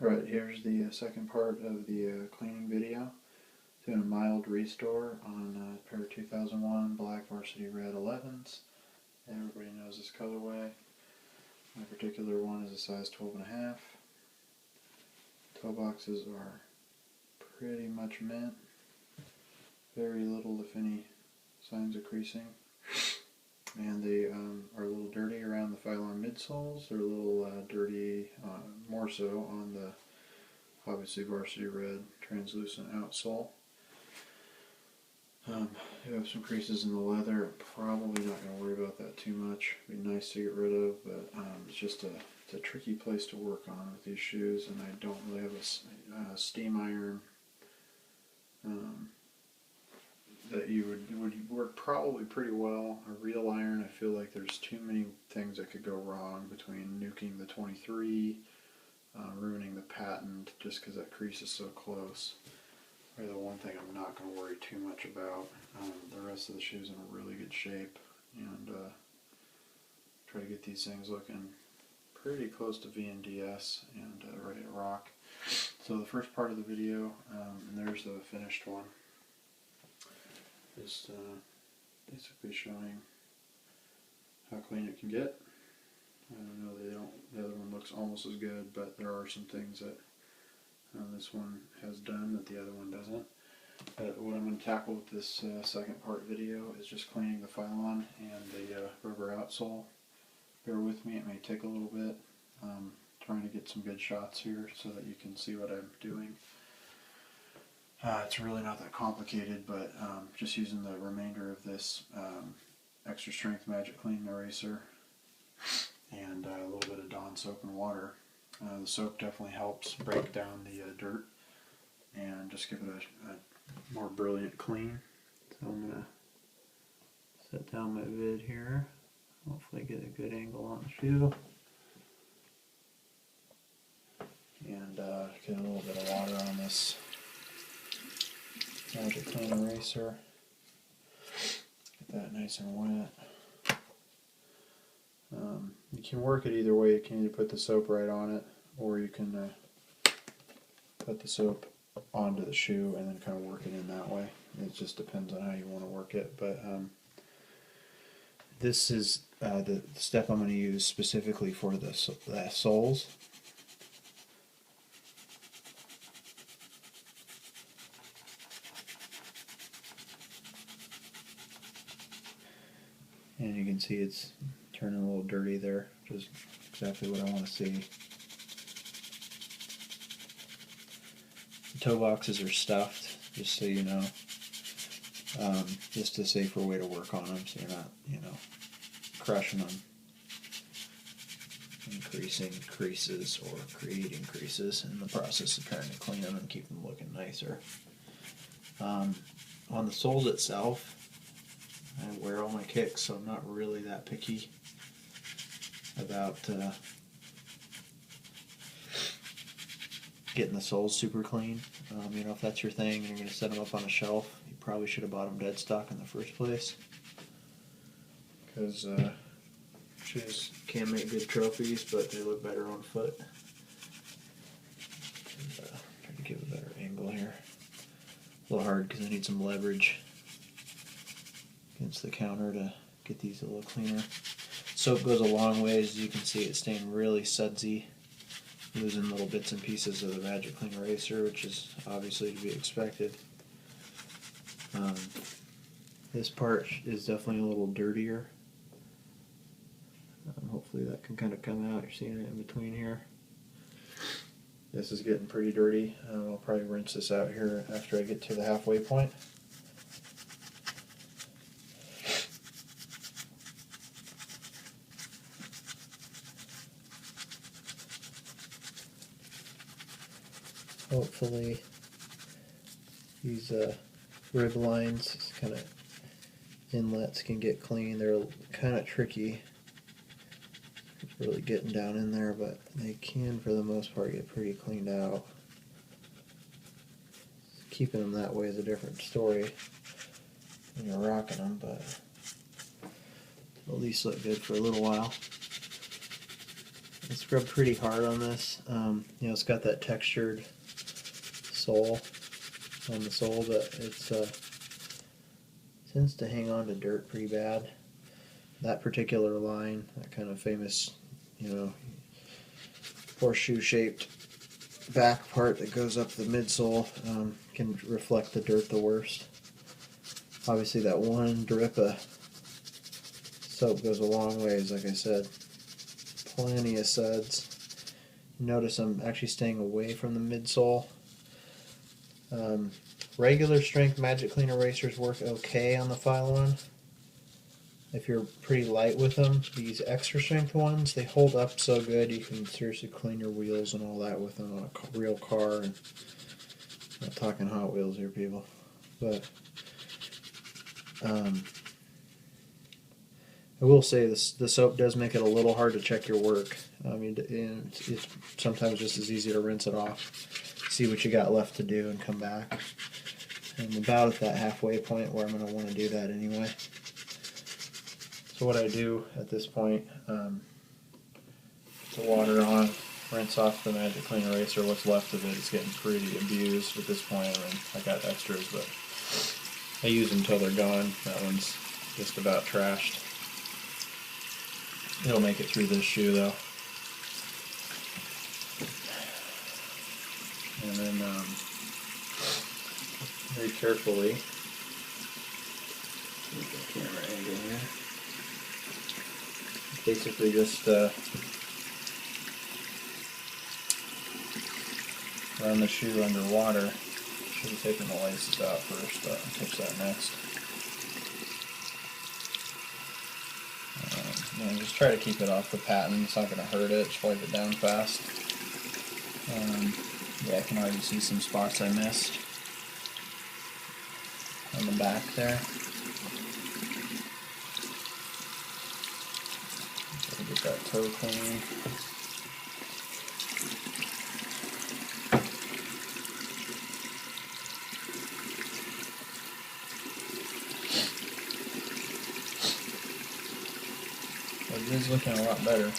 Alright, here's the second part of the cleaning video. Doing a mild restore on a pair of 2001 black Varsity red 11s. Everybody knows this colorway. My particular one is a size 12.5. Toe boxes are pretty much mint. Very little, if any, signs of creasing. And they are a little dirty around the Phylon midsoles. They're a little dirty, more so on the obviously Varsity red translucent outsole. You have some creases in the leather. Probably not going to worry about that too much. It'd be nice to get rid of, but it's just it's a tricky place to work on with these shoes, and I don't really have a steam iron that would work probably pretty well. A real iron, I feel like there's too many things that could go wrong between nuking the 23, ruining the patent just because that crease is so close. Probably the one thing I'm not going to worry too much about. The rest of the shoe's in a really good shape, and try to get these things looking pretty close to VNDS and ready to rock. So the first part of the video, and there's the finished one. Just basically showing how clean it can get. I know the other one looks almost as good, but there are some things that this one has done that the other one doesn't. What I'm going to tackle with this second part video is just cleaning the Phylon and the rubber outsole. Bear with me, it may take a little bit. Trying to get some good shots here so that you can see what I'm doing. It's really not that complicated, but just using the remainder of this extra strength Magic Clean eraser and a little bit of Dawn soap and water. The soap definitely helps break down the dirt and just give it a more brilliant clean. So I'm going to set down my vid here. Hopefully get a good angle on the shoe. And get a little bit of water on this Magic Clean eraser. Get that nice and wet. You can work it either way. You can either put the soap right on it, or you can put the soap onto the shoe and then kind of work it in that way. It just depends on how you want to work it. But this is the step I'm going to use specifically for the soles. And you can see it's turning a little dirty there, which is exactly what I want to see. The toe boxes are stuffed, just so you know. Just a safer way to work on them, so you're not, crushing them, increasing creases or creating creases in the process of trying to clean them and keep them looking nicer. On the soles itself, I wear all my kicks, so I'm not really that picky about getting the soles super clean. If that's your thing and you're going to set them up on a shelf, you probably should have bought them dead stock in the first place. Because shoes can make good trophies, but they look better on foot. Try to give a better angle here. A little hard because I need some leverage against the counter to get these a little cleaner. Soap goes a long way. As you can see, it's staying really sudsy, losing little bits and pieces of the Magic Clean eraser, which is obviously to be expected. This part is definitely a little dirtier. Hopefully that can kind of come out. You're seeing it in between here. This is getting pretty dirty. I'll probably rinse this out here after I get to the halfway point. Hopefully these rib lines, kind of inlets, can get clean. They're kind of tricky. It's really getting down in there, but they can, for the most part, get pretty cleaned out. Keeping them that way is a different story when you're rocking them, but at least look good for a little while. It's rubbed pretty hard on this. You know, it's got that textured sole on the sole, but it's tends to hang on to dirt pretty bad. That particular line, that kind of famous, you know, horseshoe-shaped back part that goes up the midsole, can reflect the dirt the worst. Obviously, that one drip of soap goes a long ways, like I said. Plenty of suds. Notice I'm actually staying away from the midsole. Regular strength Magic Clean erasers work okay on the file one. If you're pretty light with them, these extra strength ones, they hold up so good you can seriously clean your wheels and all that with them on a real car. And I'm not talking Hot Wheels here, people. But I will say this: the soap does make it a little hard to check your work. I mean, it's sometimes just as easy to rinse it off, see what you got left to do, and come back. And about at that halfway point where I'm going to want to do that anyway. So what I do at this point, put the water on, rinse off the Magic Clean eraser. What's left of it is getting pretty abused at this point. I mean, I got extras, but I use them until they're gone. That one's just about trashed. It'll make it through this shoe though. And then very carefully, move the camera angle here. Basically just run the shoe underwater. Should have taken the laces out first, but I'll catch that next. And just try to keep it off the pattern. It's not going to hurt it. Just wipe it down fast. Yeah, I can already see some spots I missed on the back there. So get that toe clean. It is looking a lot better.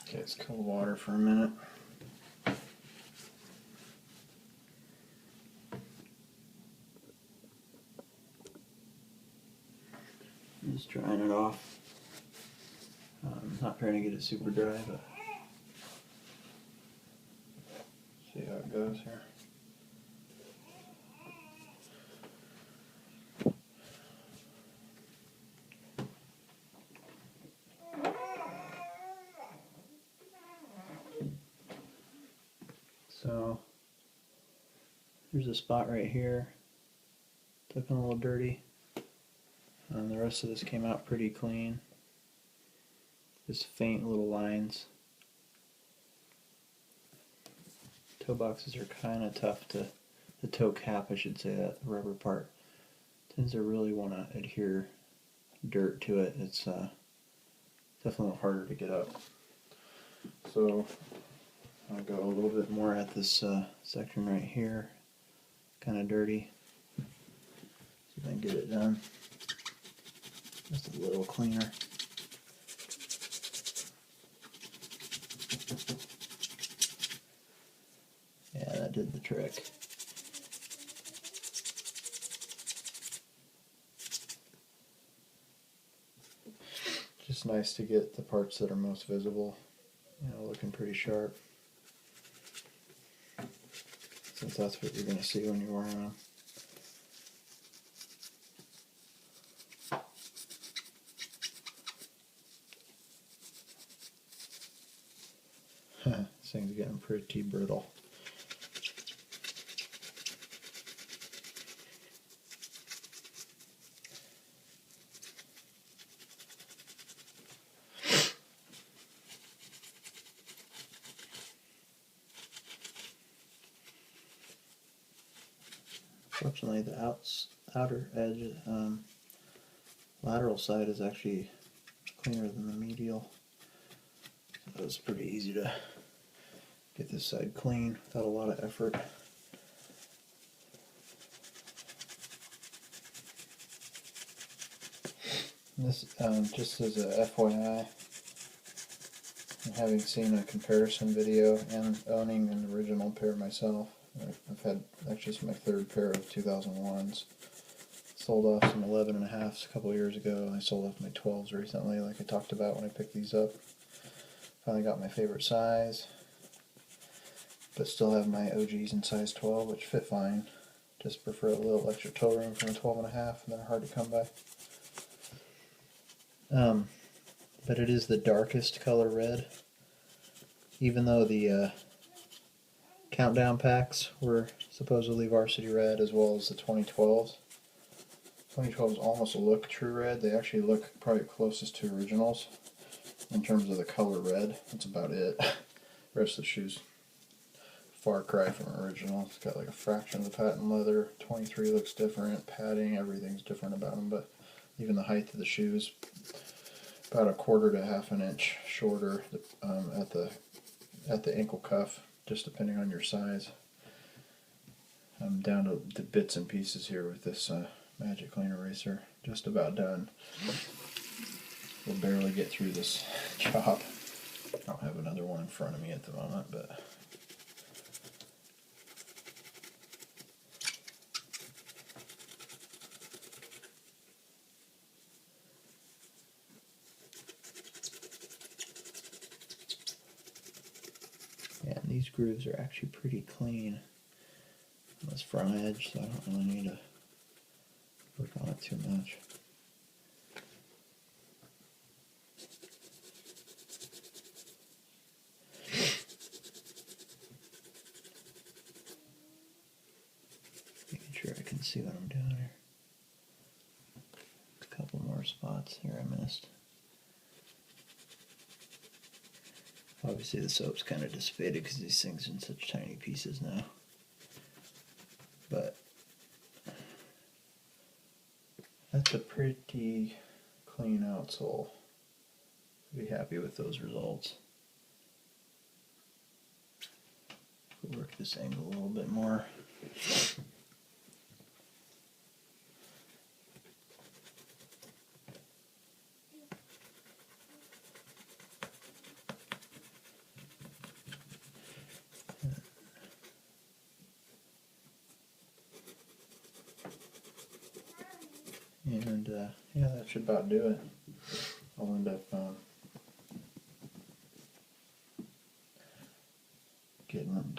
Okay, let's cool the water for a minute. Just drying it off. Not trying to get it super dry, but see how it goes here. So there's a spot right here, looking a little dirty, and the rest of this came out pretty clean. Just faint little lines. Toe boxes are kind of tough to, the toe cap I should say, that the rubber part tends to really want to adhere dirt to it. It's definitely harder to get up. So I'll go a little bit more at this section right here, kind of dirty. See if I can get it done. Just a little cleaner. Yeah, that did the trick. Just nice to get the parts that are most visible, looking pretty sharp. Since that's what you're going to see when you're wearing them. This thing's getting pretty brittle. Fortunately, the outer edge, lateral side is actually cleaner than the medial. So it's pretty easy to get this side clean without a lot of effort. This just as a FYI, and having seen a comparison video and owning an original pair myself, I've had actually my third pair of 2001s. Sold off some 11.5s a couple years ago. I sold off my 12s recently, like I talked about when I picked these up. Finally got my favorite size, but still have my OGs in size 12, which fit fine. Just prefer a little extra toe room from a 12.5, and they're hard to come by. But it is the darkest color red. Even though the countdown packs were supposedly Varsity red, as well as the 2012s. 2012s almost look true red. They actually look probably closest to originals in terms of the color red. That's about it. The rest of the shoes, far cry from original. It's got like a fraction of the patent leather. 23 looks different. Padding, everything's different about them. But even the height of the shoes, about a quarter to half an inch shorter at the ankle cuff, just depending on your size. I'm down to the bits and pieces here with this Magic Clean Eraser. Just about done. We'll barely get through this job. I don't have another one in front of me at the moment, but yeah, and these grooves are actually pretty clean on this front edge, so I don't really need to work on it too much. Making sure I can see what I'm doing here. A couple more spots here I missed. Obviously the soap's kind of dissipated because these things are in such tiny pieces now. But that's a pretty clean outsole. Be happy with those results. We'll work this angle a little bit more. And yeah, that should about do it. I'll end up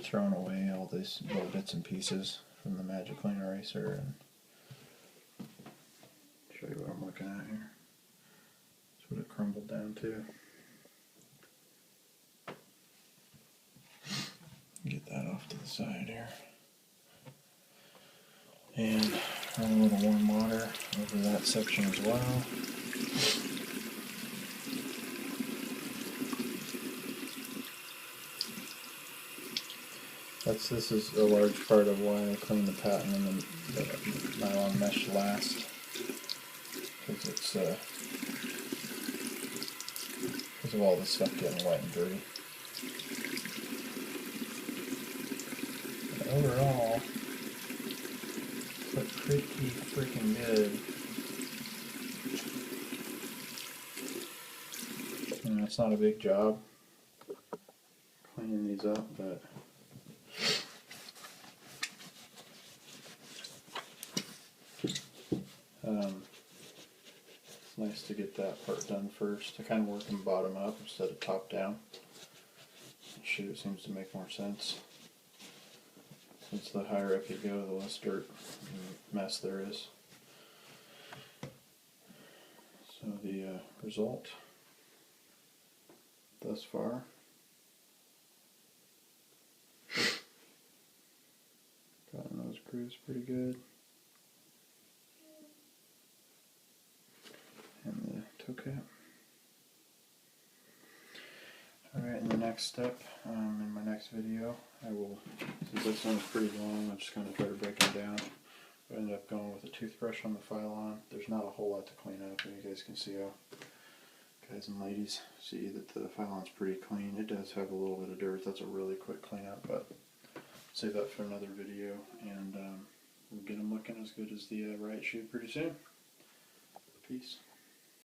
throwing away all these little bits and pieces from the Magic Clean Eraser and show you what I'm looking at here. That's what it crumbled down to. Get that off to the side here. And run a little warm water over that section as well. This is a large part of why I clean the patent and the nylon mesh last, because it's because of all this stuff getting wet and dirty. But overall, it's look pretty freaking good. And it's not a big job cleaning these up, but it's nice to get that part done first. I kind of work them bottom up instead of top down. Shoot, it seems to make more sense. Since the higher up you go, the less dirt and mess there is. So the result thus far. Gotten those grooves pretty good. And the toe cap. Alright, in the next step, in my next video, I will, since this one's pretty long, I'm just going to try to break them down. I ended up going with a toothbrush on the Phylon. There's not a whole lot to clean up, and you guys can see how, guys and ladies, see that the Phylon's pretty clean. It does have a little bit of dirt. That's a really quick cleanup, but save that for another video, and we'll get them looking as good as the right shoe pretty soon. Peace.